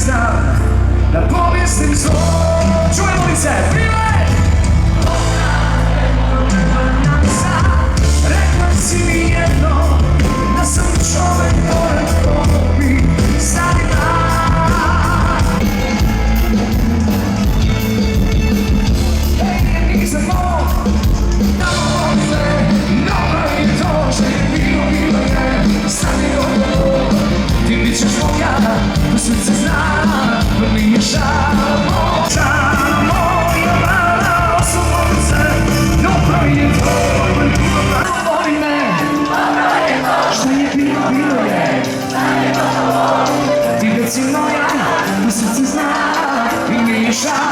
znam da povijestim zlo. Čujemo li se? Privet! Rekla si mi jedno, da sam čovek pored tvoji sanima. Ej, nije nisam mog, tamo sve, dobro je to što je bilo, bilo je, sad je gotovo. Ti bit ćeš moja, ko srce zna, pa mi je žao. Žao moja mala osobovice, dobro je to. Voli me, što je bilo, bilo je, ti bit si moja, ko srce zna, i mi je žao.